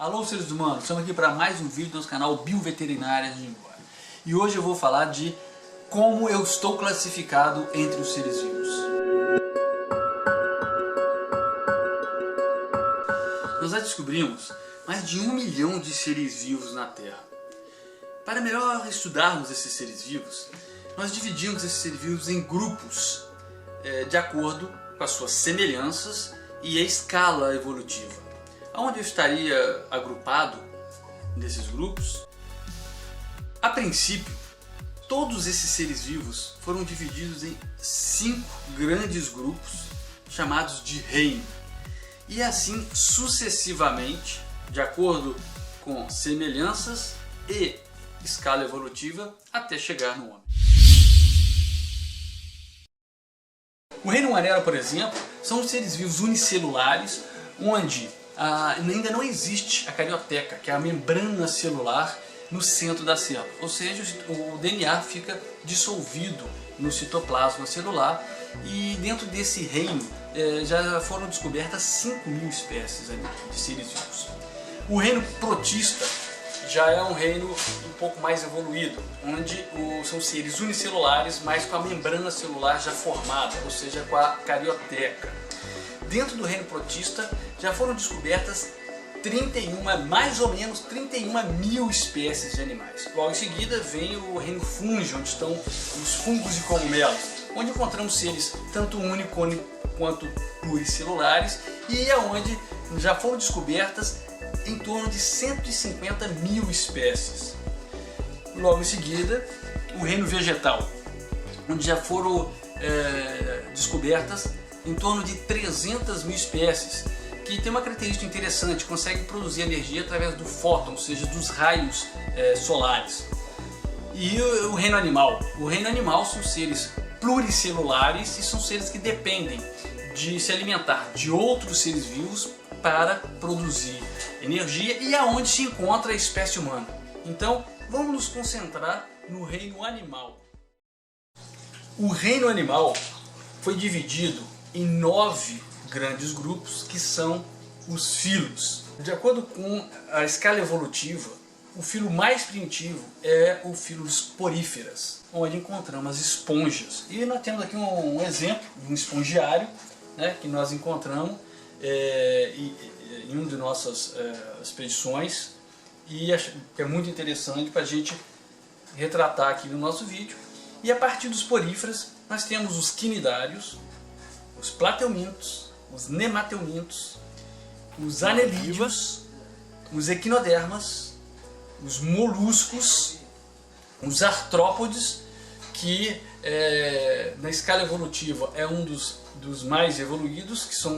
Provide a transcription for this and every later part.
Alô, seres humanos, estamos aqui para mais um vídeo do nosso canal Bioveterinárias de Embora. E hoje eu vou falar de como eu estou classificado entre os seres vivos. Nós já descobrimos mais de 1 milhão de seres vivos na Terra. Para melhor estudarmos esses seres vivos, nós dividimos esses seres vivos em grupos de acordo com as suas semelhanças e a escala evolutiva. Onde eu estaria agrupado nesses grupos? A princípio, todos esses seres vivos foram divididos em 5 grandes grupos chamados de reino. E assim sucessivamente, de acordo com semelhanças e escala evolutiva, até chegar no homem. O reino amarelo, por exemplo, são os seres vivos unicelulares, onde ainda não existe a carioteca, que é a membrana celular no centro da célula. Ou seja, o DNA fica dissolvido no citoplasma celular, e dentro desse reino já foram descobertas 5.000 espécies de seres vivos. O reino protista já é um reino um pouco mais evoluído, onde são seres unicelulares, mas com a membrana celular já formada, ou seja, com a carioteca. Dentro do reino protista já foram descobertas mais ou menos 31.000 espécies de animais. Logo em seguida vem o reino fúngio, onde estão os fungos e cogumelos, onde encontramos seres tanto únicos quanto pluricelulares, e é onde já foram descobertas em torno de 150.000 espécies. Logo em seguida, o reino vegetal, onde já foram descobertas em torno de 300.000 espécies, que tem uma característica interessante: consegue produzir energia através do fóton, ou seja, dos raios solares. E o reino animal? O reino animal são seres pluricelulares e são seres que dependem de se alimentar de outros seres vivos para produzir energia, e aonde se encontra a espécie humana. Então, vamos nos concentrar no reino animal. O reino animal foi dividido em 9 grandes grupos, que são os filos. De acordo com a escala evolutiva, o filo mais primitivo é o filo dos poríferas, onde encontramos as esponjas. E nós temos aqui um exemplo de um espongiário, né, que nós encontramos em uma de nossas expedições, e é muito interessante para a gente retratar aqui no nosso vídeo. E a partir dos poríferas nós temos os quinidários, os plateumintos, os nemateumintos, os anelídeos, os equinodermas, os moluscos, os artrópodes, que na escala evolutiva é um dos mais evoluídos, que são,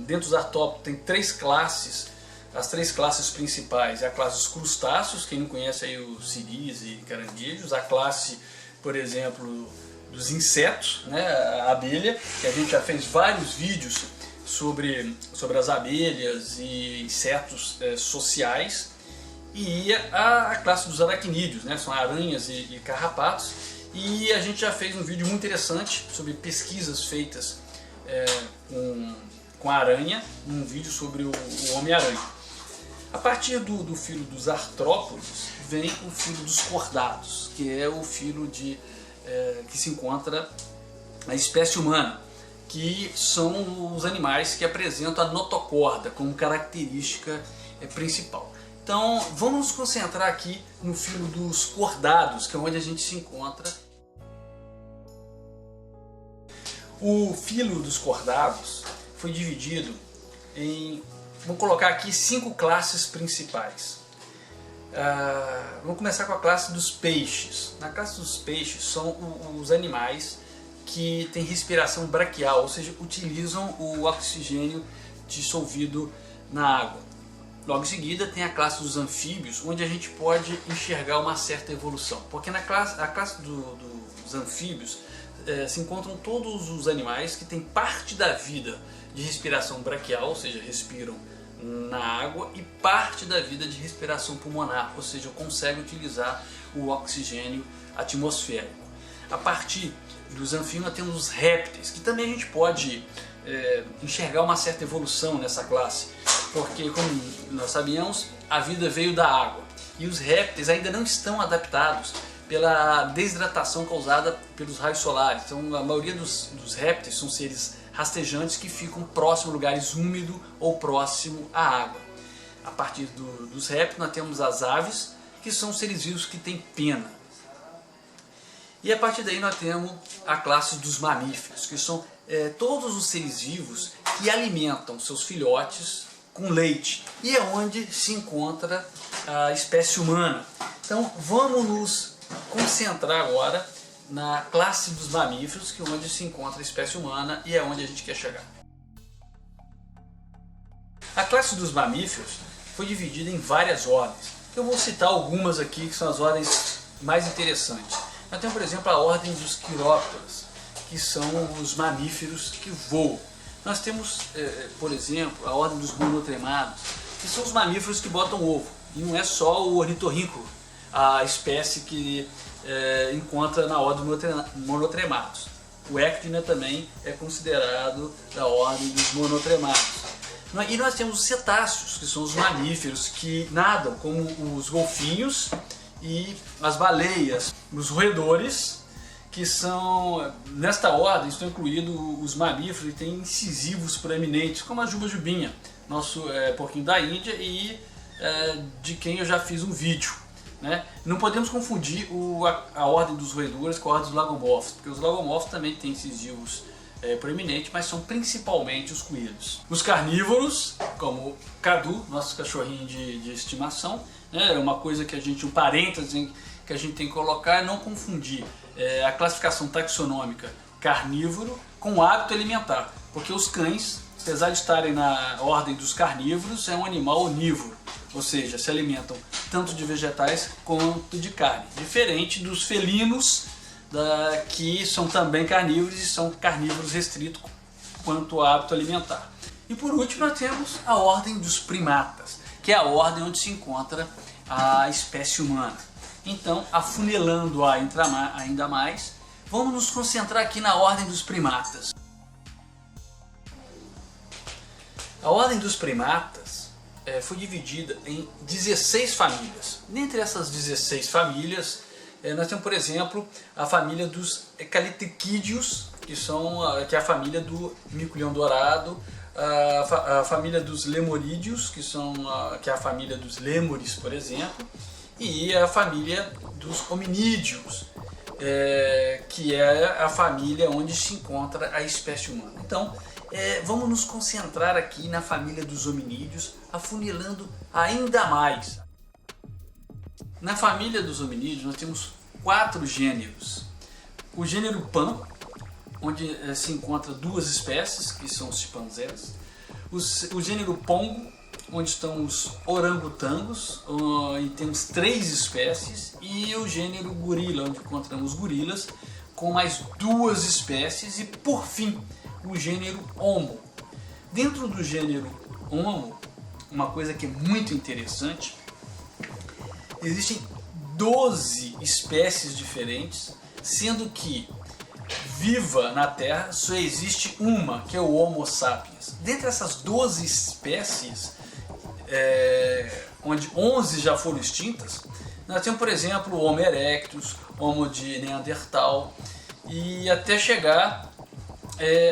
dentro dos artrópodes tem 3 classes, as 3 classes principais: é a classe dos crustáceos, quem não conhece aí os siris e caranguejos; a classe, por exemplo, dos insetos, né, a abelha, que a gente já fez vários vídeos sobre as abelhas e insetos sociais; e a classe dos aracnídeos, né, são aranhas e carrapatos. E a gente já fez um vídeo muito interessante sobre pesquisas feitas com a aranha, um vídeo sobre o Homem-Aranha. A partir do filo dos artrópodes vem o filo dos cordados, que é o filo que se encontra na espécie humana, que são os animais que apresentam a notocorda como característica principal. Então vamos nos concentrar aqui no filo dos cordados, que é onde a gente se encontra. O filo dos cordados foi dividido em, vamos colocar aqui, 5 classes principais. Vamos começar com a classe dos peixes. Na classe dos peixes são os animais que têm respiração braquial, ou seja, utilizam o oxigênio dissolvido na água. Logo em seguida tem a classe dos anfíbios, onde a gente pode enxergar uma certa evolução, porque a classe dos anfíbios se encontram todos os animais que têm parte da vida de respiração braquial, ou seja, respiram na água, e parte da vida de respiração pulmonar, ou seja, conseguem utilizar o oxigênio atmosférico. A partir dos anfíbios nós temos os répteis, que também a gente pode enxergar uma certa evolução nessa classe, porque, como nós sabíamos, a vida veio da água e os répteis ainda não estão adaptados pela desidratação causada pelos raios solares. Então a maioria dos répteis são seres rastejantes que ficam próximo a lugares úmidos ou próximo à água. A partir dos répteis nós temos as aves, que são seres vivos que têm pena. E a partir daí nós temos a classe dos mamíferos, que são todos os seres vivos que alimentam seus filhotes com leite. E é onde se encontra a espécie humana. Então vamos nos concentrar agora na classe dos mamíferos, que é onde se encontra a espécie humana e é onde a gente quer chegar. A classe dos mamíferos foi dividida em várias ordens. Eu vou citar algumas aqui que são as ordens mais interessantes. Nós temos, por exemplo, a ordem dos quirópteros, que são os mamíferos que voam. Nós temos, por exemplo, a ordem dos monotremados, que são os mamíferos que botam ovo. E não é só o ornitorrinco, a espécie que encontra na ordem dos monotremados. O ecdina também é considerado da ordem dos monotremados. E nós temos os cetáceos, que são os mamíferos que nadam, como os golfinhos e as baleias. Os roedores, que são, nesta ordem, estão incluídos os mamíferos que têm incisivos proeminentes, como a juba-jubinha, nosso porquinho da Índia e de quem eu já fiz um vídeo. Né? Não podemos confundir a ordem dos roedores com a ordem dos lagomorfos, porque os lagomorfos também têm incisivos proeminentes, mas são principalmente os coelhos. Os carnívoros, como o Cadu, nosso cachorrinho de estimação, né? É uma coisa que um parêntese que a gente tem que colocar é não confundir a classificação taxonômica carnívoro com o hábito alimentar, porque os cães, apesar de estarem na ordem dos carnívoros, é um animal onívoro, ou seja, se alimentam tanto de vegetais quanto de carne, diferente dos felinos, que são também carnívoros e são carnívoros restritos quanto ao hábito alimentar. E por último nós temos a ordem dos primatas, que é a ordem onde se encontra a espécie humana. Então, afunilando ainda mais, vamos nos concentrar aqui na ordem dos primatas. A ordem dos primatas foi dividida em 16 famílias. Dentre essas 16 famílias, nós temos, por exemplo, a família dos Callitrichídeos, que é a família do mico-leão dourado, a família dos Lemurídeos, que é a família dos lêmures, por exemplo, e a família dos hominídeos, que é a família onde se encontra a espécie humana. Então, vamos nos concentrar aqui na família dos hominídeos, afunilando ainda mais. Na família dos hominídeos nós temos 4 gêneros. O gênero Pan, onde se encontra 2 espécies, que são os chimpanzés. O gênero Pongo, onde estão os orangotangos, e temos 3 espécies. E o gênero Gorila, onde encontramos gorilas, com mais 2 espécies. E por fim, o gênero Homo. Dentro do gênero Homo, uma coisa que é muito interessante, existem 12 espécies diferentes, sendo que viva na Terra só existe uma, que é o Homo sapiens. Dentre essas 12 espécies, onde 11 já foram extintas, nós temos, por exemplo, o Homo erectus, Homo de Neandertal, e até chegar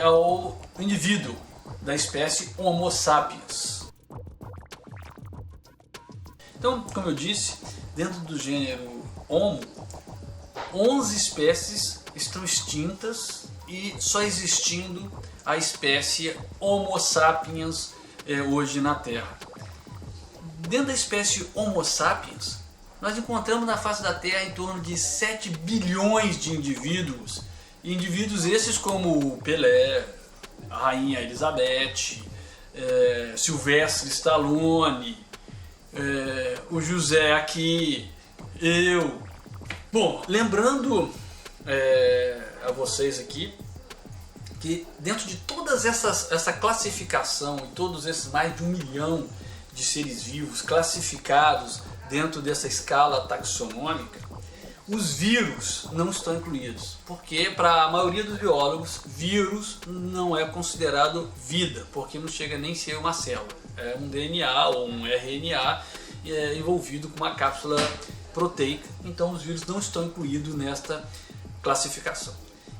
ao indivíduo da espécie Homo sapiens. Então, como eu disse, dentro do gênero Homo, 11 espécies estão extintas e só existindo a espécie Homo sapiens hoje na Terra. Dentro da espécie Homo sapiens, nós encontramos na face da Terra em torno de 7 bilhões de indivíduos. Indivíduos esses como Pelé, a Rainha Elizabeth, Sylvester Stallone, o José aqui, eu. Bom, lembrando a vocês aqui que dentro de todas essa classificação e todos esses mais de 1 milhão de seres vivos classificados dentro dessa escala taxonômica, os vírus não estão incluídos, porque para a maioria dos biólogos, vírus não é considerado vida, porque não chega nem a ser uma célula, é um DNA ou um RNA envolvido com uma cápsula proteica, então os vírus não estão incluídos nesta classificação.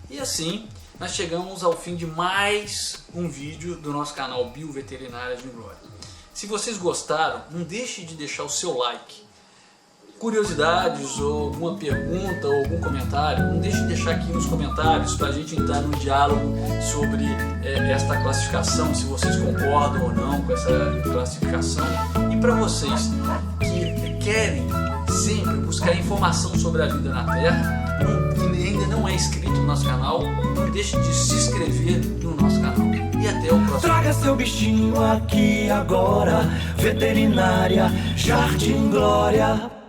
E assim nós chegamos ao fim de mais um vídeo do nosso canal Bioveterinárias de Glória. Se vocês gostaram, não deixe de deixar o seu like. Curiosidades ou alguma pergunta ou algum comentário, não deixe de deixar aqui nos comentários para a gente entrar num diálogo sobre esta classificação, se vocês concordam ou não com essa classificação. E para vocês que querem sempre buscar informação sobre a vida na Terra, e ainda não é inscrito no nosso canal, não deixe de se inscrever no nosso canal. E até o próximo. Traga seu bichinho aqui agora, Veterinária Jardim Glória.